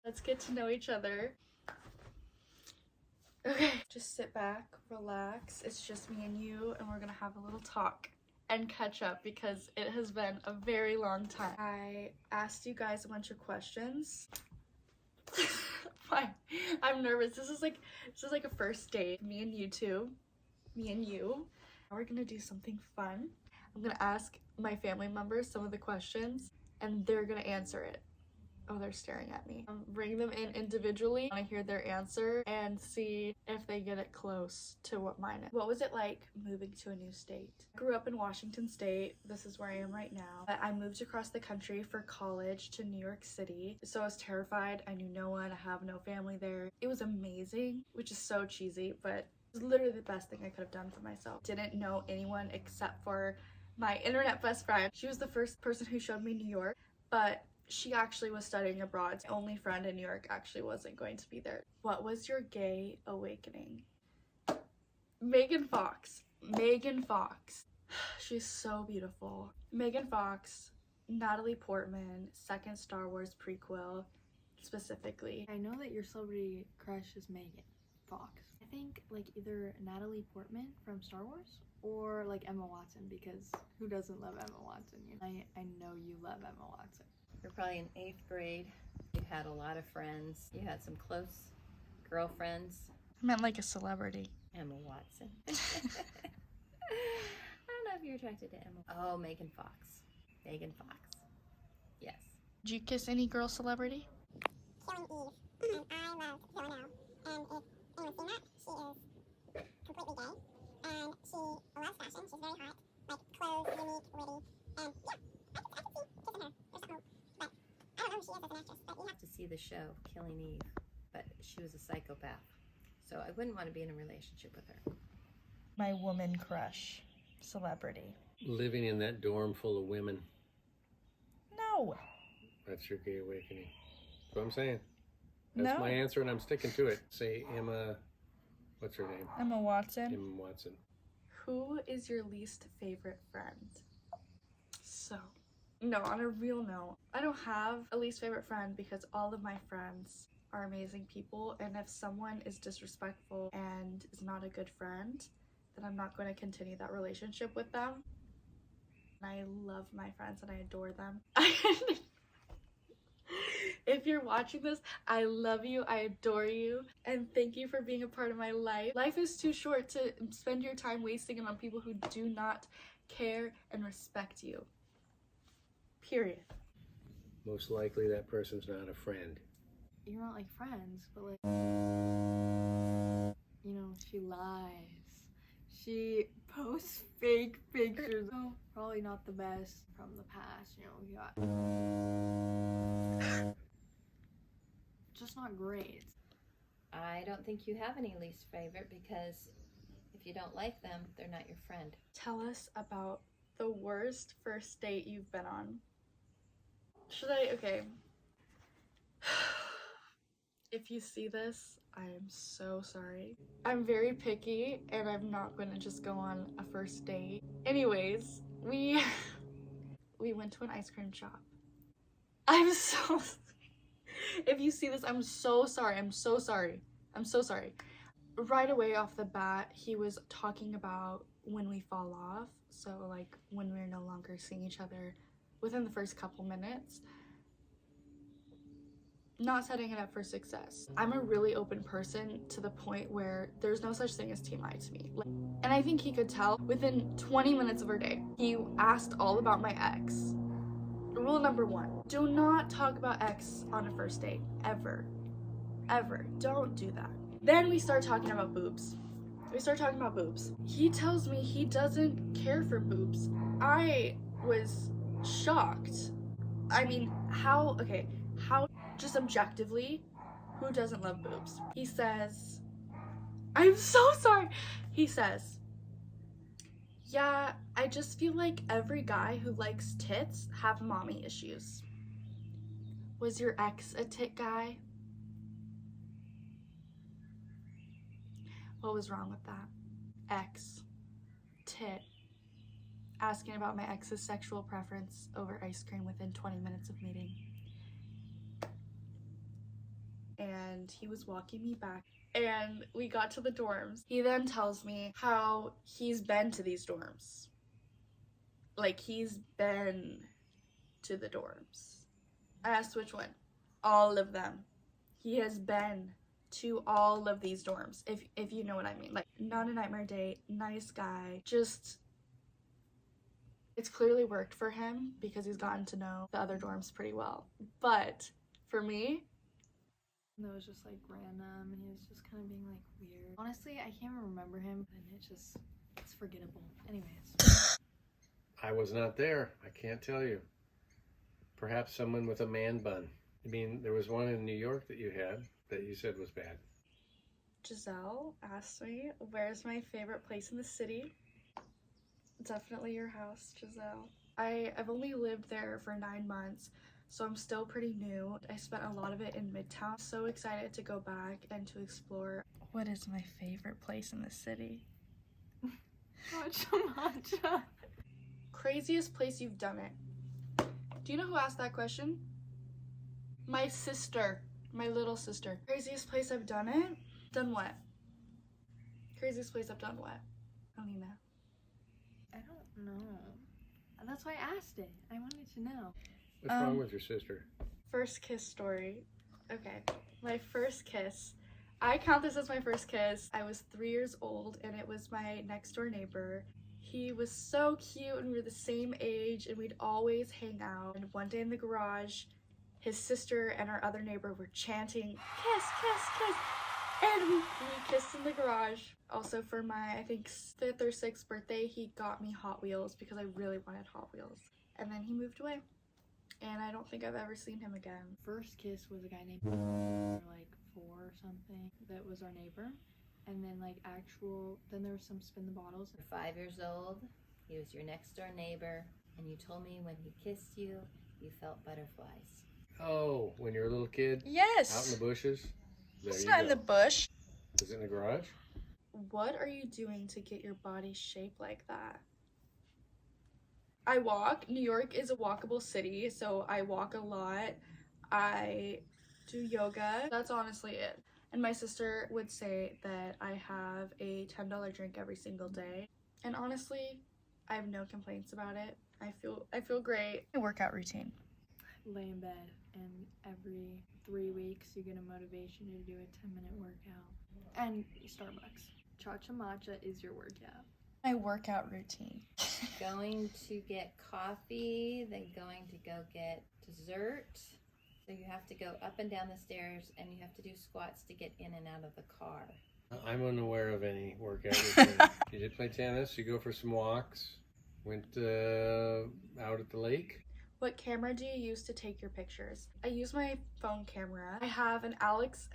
Let's get to know each other. Okay, just sit back, relax. It's just me and you, and we're gonna have a little talk and catch up because it has been a very long time. I asked you guys a bunch of questions. Fine. I'm nervous. This is like a first date. Me and you two. Me and you. We're gonna do something fun. I'm gonna ask my family members some of the questions and they're gonna answer it. Oh, they're staring at me. Bring them in individually. I want to hear their answer and see if they get it close to what mine is. What was it like moving to a new state? I grew up in Washington State. This is where I am right now. But I moved across the country for college to New York City. So I was terrified. I knew no one. I have no family there. It was amazing, which is so cheesy, but it was literally the best thing I could have done for myself. Didn't know anyone except for my internet best friend. She was the first person who showed me New York, but she actually was studying abroad. My only friend in New York actually wasn't going to be there. What was your gay awakening? Megan Fox. Megan Fox. She's so beautiful. Megan Fox, Natalie Portman, second Star Wars prequel, specifically. I know that your celebrity crush is Megan Fox. I think like either Natalie Portman from Star Wars or like Emma Watson, because who doesn't love Emma Watson? You know? I know you love Emma Watson. You're probably in 8th grade. You had a lot of friends. You had some close girlfriends. I meant like a celebrity. Emma Watson. I don't know if you're attracted to Emma. Oh, Megan Fox. Megan Fox. Yes. Did you kiss any girl celebrity? Killing Eve, and I love Villanelle, and if anyone's seen that, she is completely gay, and she loves fashion, she's very hot, like clothes, unique, witty, and yeah, I can see kissing her, there's something, but I don't know who she is as an actress, but you have To see the show, Killing Eve, but she was a psychopath, so I wouldn't want to be in a relationship with her. My woman crush celebrity. Living in that dorm full of women. No. That's your gay awakening. That's what I'm saying. That's my answer, and I'm sticking to it. Say Emma, what's her name? Emma Watson. Emma Watson. Who is your least favorite friend? So, no, on a real note, I don't have a least favorite friend because all of my friends are amazing people, and if someone is disrespectful and is not a good friend, then I'm not going to continue that relationship with them. I love my friends and I adore them. If you're watching this, I love you, I adore you, and thank you for being a part of my life. Life is too short to spend your time wasting it on people who do not care and respect you. Period. Most likely that person's not a friend. You're not like friends, but like, you know, she lies. She posts fake pictures. Oh, probably not the best from the past, you know, we got just not great. I don't think you have any least favorite because if you don't like them, they're not your friend. Tell us about the worst first date you've been on. Should I? Okay. If you see this, I am so sorry. I'm very picky and I'm not going to just go on a first date. Anyways, we went to an ice cream shop. I'm so If you see this, I'm so sorry. I'm so sorry. I'm so sorry. Right away off the bat, he was talking about when we fall off. So like when we're no longer seeing each other within the first couple minutes. Not setting it up for success. I'm a really open person to the point where there's no such thing as TMI to me. And I think he could tell within 20 minutes of our day. He asked all about my ex. Rule number 1, do not talk about ex on a first date, ever. Ever. Don't do that. Then we start talking about boobs. He tells me he doesn't care for boobs. I was shocked. I mean, how just objectively, who doesn't love boobs? He says, I'm so sorry. He says, yeah, I just feel like every guy who likes tits have mommy issues. Was your ex a tit guy? What was wrong with that? Ex, tit, asking about my ex's sexual preference over ice cream within 20 minutes of meeting. and he was walking me back. And we got to the dorms. He then tells me how he's been to these dorms. Like, he's been to the dorms. I asked which one. All of them. He has been to all of these dorms, if you know what I mean. Like, not a nightmare date, nice guy, just... It's clearly worked for him because he's gotten to know the other dorms pretty well. But for me... That was just like random, and he was just kind of being like weird. Honestly, I can't remember him, and it's forgettable. Anyways. I was not there. I can't tell you. Perhaps someone with a man bun. I mean, there was one in New York that you had that you said was bad. Jazelle asked me, where's my favorite place in the city? Definitely your house, Jazelle. I've only lived there for 9 months, so I'm still pretty new. I spent a lot of it in Midtown. So excited to go back and to explore. What is my favorite place in the city? Matcha. Craziest place you've done it. Do you know who asked that question? My sister. My little sister. Craziest place I've done it? Done what? Craziest place I've done what? Alina. I don't know. That's why I asked it. I wanted to know. What's wrong with your sister? First kiss story. Okay, my first kiss. I count this as my first kiss. I was 3 years old and it was my next door neighbor. He was so cute and we were the same age and we'd always hang out. And one day in the garage, his sister and our other neighbor were chanting, kiss, kiss, kiss. And we kissed in the garage. Also for my, I think, 5th or 6th birthday, he got me Hot Wheels because I really wanted Hot Wheels. And then he moved away. And I don't think I've ever seen him again. First kiss was a guy named like 4 or something that was our neighbor. And then then there was some spin the bottles. You're 5 years old, he was your next door neighbor, and you told me when he kissed you, you felt butterflies. Oh, when you're a little kid? Yes! Out in the bushes? There It's you not go. in the bush. Is it in the garage? What are you doing to get your body shaped like that? I walk. New York is a walkable city, so I walk a lot. I do yoga. That's honestly it. And my sister would say that I have a $10 drink every single day. And honestly, I have no complaints about it. I feel great. My workout routine. Lay in bed, and every 3 weeks you get a motivation to do a 10-minute workout. And Starbucks. Cha-cha matcha is your workout. My workout routine. Going to get coffee, then going to go get dessert. So you have to go up and down the stairs, and you have to do squats to get in and out of the car. I'm unaware of any workout routine. You did play tennis, you go for some walks, went out at the lake. What camera do you use to take your pictures? I use my phone camera. I have an Alex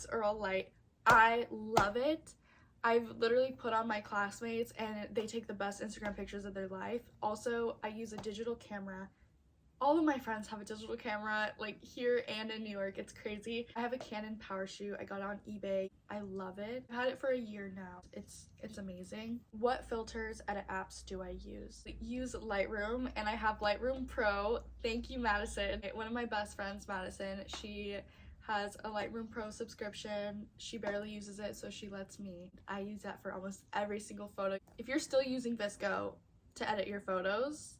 Earl light. I love it. I've literally put on my classmates and they take the best Instagram pictures of their life. Also, I use a digital camera. All of my friends have a digital camera, like here and in New York. It's crazy. I have a Canon power shoot. I got it on eBay. I love it. I've had it for a year now. It's amazing. What filters, edit apps do I use? I use Lightroom, and I have Lightroom Pro. Thank you, Madison. One of my best friends, Madison, she has a Lightroom Pro subscription. She barely uses it, so she lets me. I use that for almost every single photo. If you're still using VSCO to edit your photos,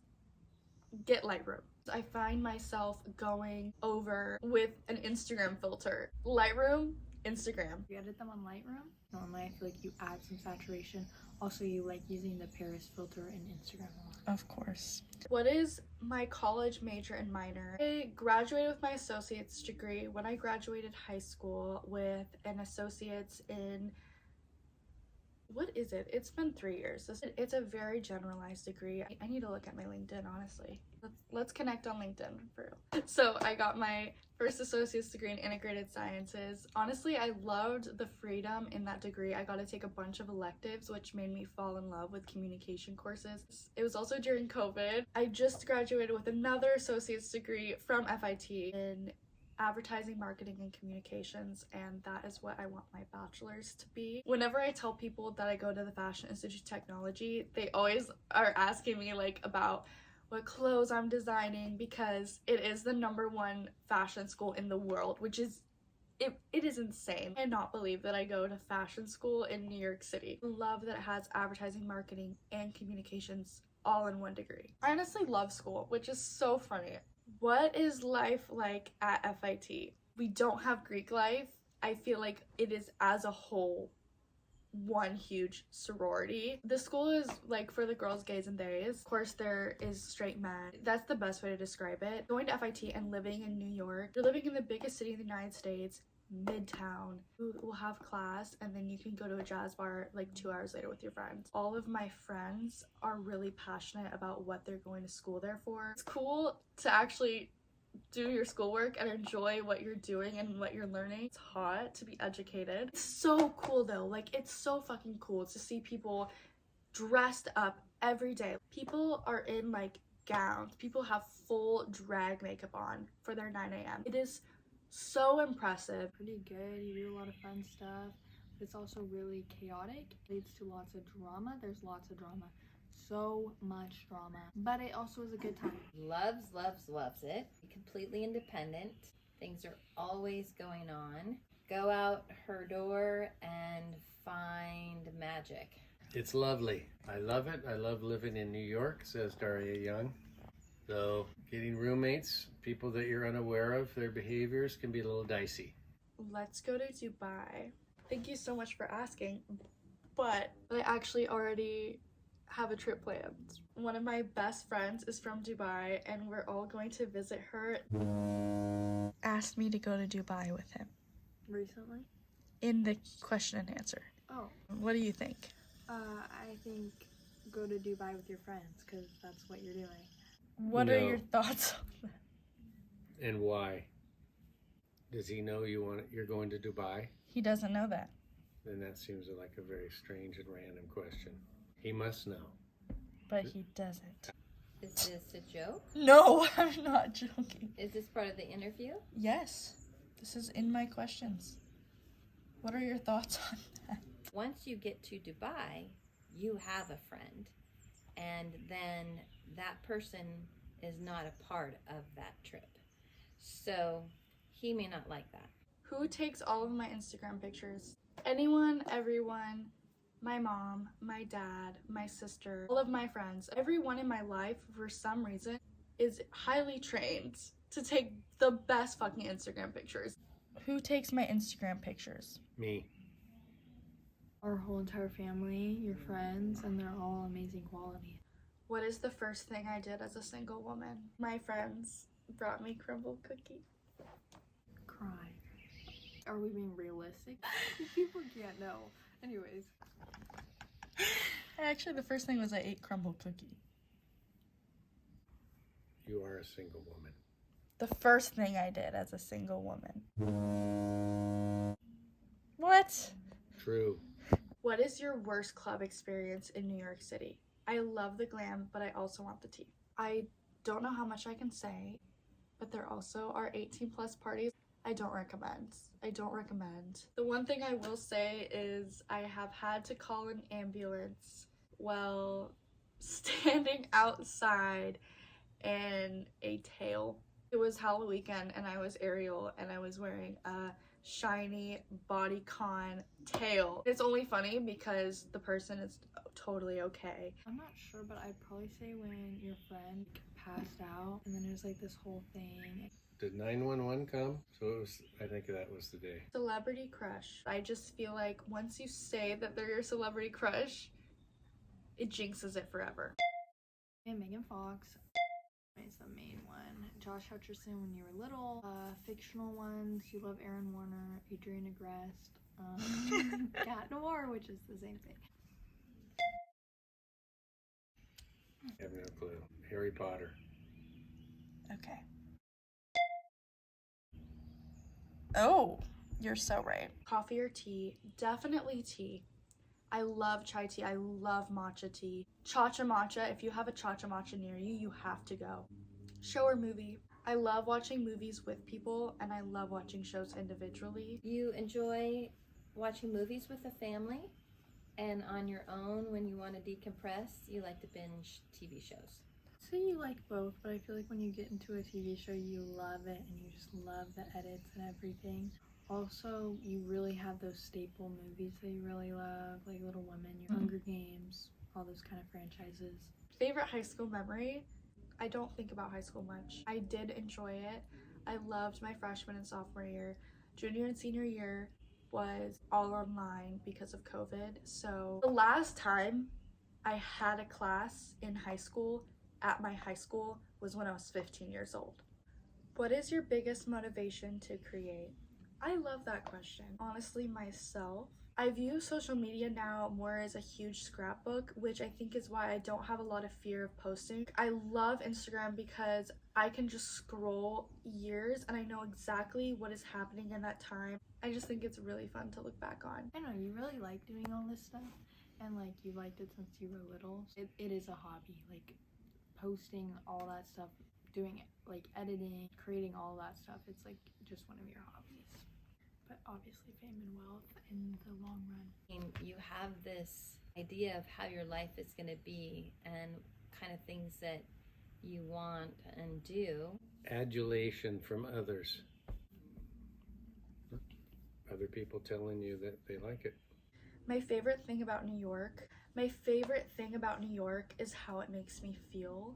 get Lightroom. I find myself going over with an Instagram filter. Lightroom, Instagram. You edit them on Lightroom. Normally I feel like you add some saturation. Also, you like using the Paris filter in Instagram a lot. Of course. What is my college major and minor? I graduated with my associate's degree when I graduated high school with an associate's in, what is it? It's been 3 years. It's a very generalized degree. I need to look at my LinkedIn, honestly. Let's connect on LinkedIn for real. So I got my first associate's degree in integrated sciences. Honestly, I loved the freedom in that degree. I got to take a bunch of electives, which made me fall in love with communication courses. It was also during COVID. I just graduated with another associate's degree from FIT in advertising, marketing, and communications, and that is what I want my bachelor's to be. Whenever I tell people that I go to the Fashion Institute of Technology, they always are asking me about what clothes I'm designing, because it is the #1 fashion school in the world, which is it is insane. I cannot believe that I go to fashion school in New York City. Love that it has advertising, marketing, and communications all in one degree. I honestly love school, which is so funny. What is life like at FIT? We don't have Greek life. I feel like it is as a whole one huge sorority. The school is like for the girls, gays, and theys. Of course, there is straight men. That's the best way to describe it. Going to FIT and living in New York, you're living in the biggest city in the United States, Midtown. You will have class and then you can go to a jazz bar like 2 hours later with your friends. All of my friends are really passionate about what they're going to school there for. It's cool to actually do your schoolwork and enjoy what you're doing and what you're learning. It's hot to be educated. It's so cool though. Like, it's so fucking cool to see people dressed up every day. People are in like gowns. People have full drag makeup on for their 9 a.m. It is so impressive. Pretty good. You do a lot of fun stuff, but it's also really chaotic. It leads to lots of drama. There's lots of drama. So much drama, but it also is a good time. Loves, loves, loves it. Completely independent. Things are always going on. Go out her door and find magic. It's lovely. I love it. I love living in New York, says Daria Young. Though getting roommates, people that you're unaware of, their behaviors can be a little dicey. Let's go to Dubai. Thank you so much for asking, but I actually already have a trip planned. One of my best friends is from Dubai and we're all going to visit her. Asked me to go to Dubai with him. Recently? In the question and answer. Oh, What do you think? I think go to Dubai with your friends because that's what you're doing. What are No. your thoughts on that? And why? Does he know you're going to Dubai? He doesn't know that. Then that seems like a very strange and random question. He must know. But he doesn't. Is this a joke? No, I'm not joking. Is this part of the interview? Yes, this is in my questions. What are your thoughts on that? Once you get to Dubai, you have a friend, and then that person is not a part of that trip. So he may not like that. Who takes all of my Instagram pictures? Anyone, everyone, my mom, my dad, my sister, all of my friends, everyone in my life for some reason is highly trained to take the best fucking Instagram pictures. Who takes my Instagram pictures? Me. Our whole entire family, your friends, and they're all amazing quality. What is the first thing I did as a single woman? My friends brought me Crumble Cookie. Cry. Are we being realistic? People can't know. Anyways. Actually, the first thing was I ate Crumble Cookie. You are a single woman. The first thing I did as a single woman. What? True. What is your worst club experience in New York City? I love the glam, but I also want the tea. I don't know how much I can say, but there also are 18 plus parties. I don't recommend. The one thing I will say is I have had to call an ambulance while standing outside in a tail. It was Halloween weekend and I was Ariel and I was wearing a shiny bodycon tail. It's only funny because the person is totally okay. I'm not sure, but I'd probably say when your friend passed out and then there's like this whole thing. Did 911 come? So it was, I think that was the day. Celebrity crush. I just feel like once you say that they're your celebrity crush, it jinxes it forever. And Megan Fox is the main one. Josh Hutcherson when you were little. Fictional ones, you love Aaron Warner, Adrian Agreste, Cat Noir, which is the same thing. I have no clue. Harry Potter. Okay. Oh, you're so right. Coffee or tea? Definitely tea. I love chai tea. I love matcha tea. Cha-cha matcha. If you have a cha-cha matcha near you, you have to go. Show or movie? I love watching movies with people and I love watching shows individually. You enjoy watching movies with the family, and on your own when you want to decompress, you like to binge TV shows. So you like both, but I feel like when you get into a TV show, you love it and you just love the edits and everything. Also, you really have those staple movies that you really love, like Little Women, your Hunger Games, all those kind of franchises. Favorite high school memory? I don't think about high school much. I did enjoy it. I loved my freshman and sophomore year. Junior and senior year was all online because of COVID. So the last time I had a class in high school at my high school was when I was 15 years old. What is your biggest motivation to create? I love that question. Honestly, myself. I view social media now more as a huge scrapbook, which I think is why I don't have a lot of fear of posting. I love Instagram because I can just scroll years and I know exactly what is happening in that time. I just think it's really fun to look back on. I know, you really like doing all this stuff, and like you liked it since you were little. It is a hobby, like posting all that stuff, doing it, like editing, creating all that stuff. It's like just one of your hobbies. But obviously fame and wealth in the long run. I mean, you have this idea of how your life is going to be and kind of things that you want and do. Adulation from others. Other people telling you that they like it. My favorite thing about New York. My favorite thing about New York is how it makes me feel.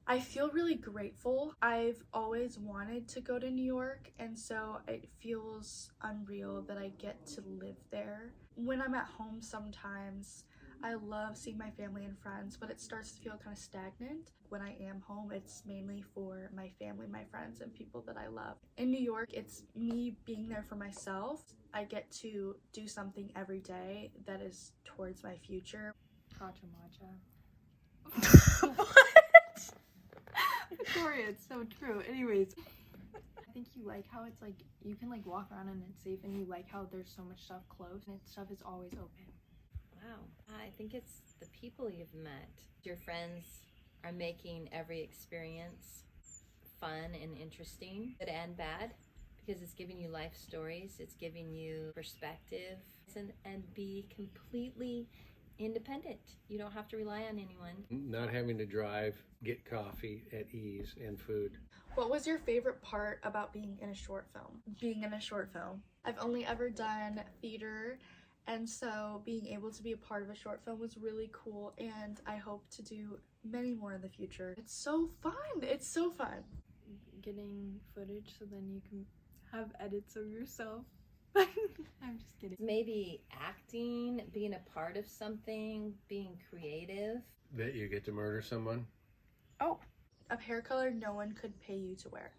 I feel really grateful. I've always wanted to go to New York, and so it feels unreal that I get to live there. When I'm at home sometimes, I love seeing my family and friends, but it starts to feel kind of stagnant. When I am home, it's mainly for my family, my friends, and people that I love. In New York, it's me being there for myself. I get to do something every day that is towards my future. Chacha matcha. What? Victoria, it's so true. Anyways, I think you like how it's like you can like walk around and it's safe, and you like how there's so much stuff closed and stuff is always open. Wow. I think it's the people you've met. Your friends are making every experience fun and interesting, good and bad, because it's giving you life stories, it's giving you perspective, and be completely independent. You don't have to rely on anyone. Not having to drive, get coffee at ease and food. What was your favorite part about being in a short film? Being in a short film. I've only ever done theater, and so being able to be a part of a short film was really cool, and I hope to do many more in the future. It's so fun. It's so fun. Getting footage so then you can have edits of yourself. I'm just kidding. Maybe acting, being a part of something, being creative. That you get to murder someone. Oh, a hair color no one could pay you to wear.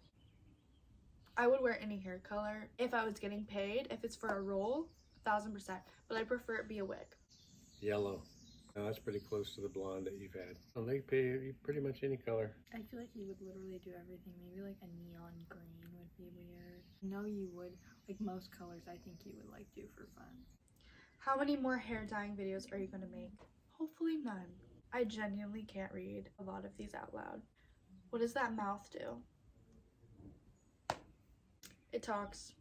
I would wear any hair color if I was getting paid. If it's for a role, 1000%. But I prefer it be a wig. Yellow. Now that's pretty close to the blonde that you've had. Well, they pay you pretty much any color. I feel like you would literally do everything. Maybe like a neon green would be weird. No, you would. Like most colors I think you would like do for fun. How many more hair dyeing videos are you going to make? Hopefully none. I genuinely can't read a lot of these out loud. What does that mouth do? It talks.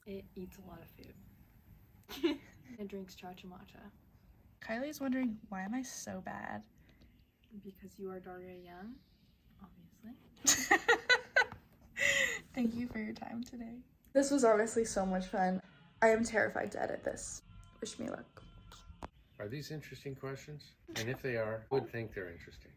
It eats a lot of food. It drinks chacha matcha. Kylie's wondering, why am I so bad? Because you are Daria Young, obviously. Thank you for your time today. This was honestly so much fun. I am terrified to edit this. Wish me luck. Are these interesting questions? And if they are, I would think they're interesting.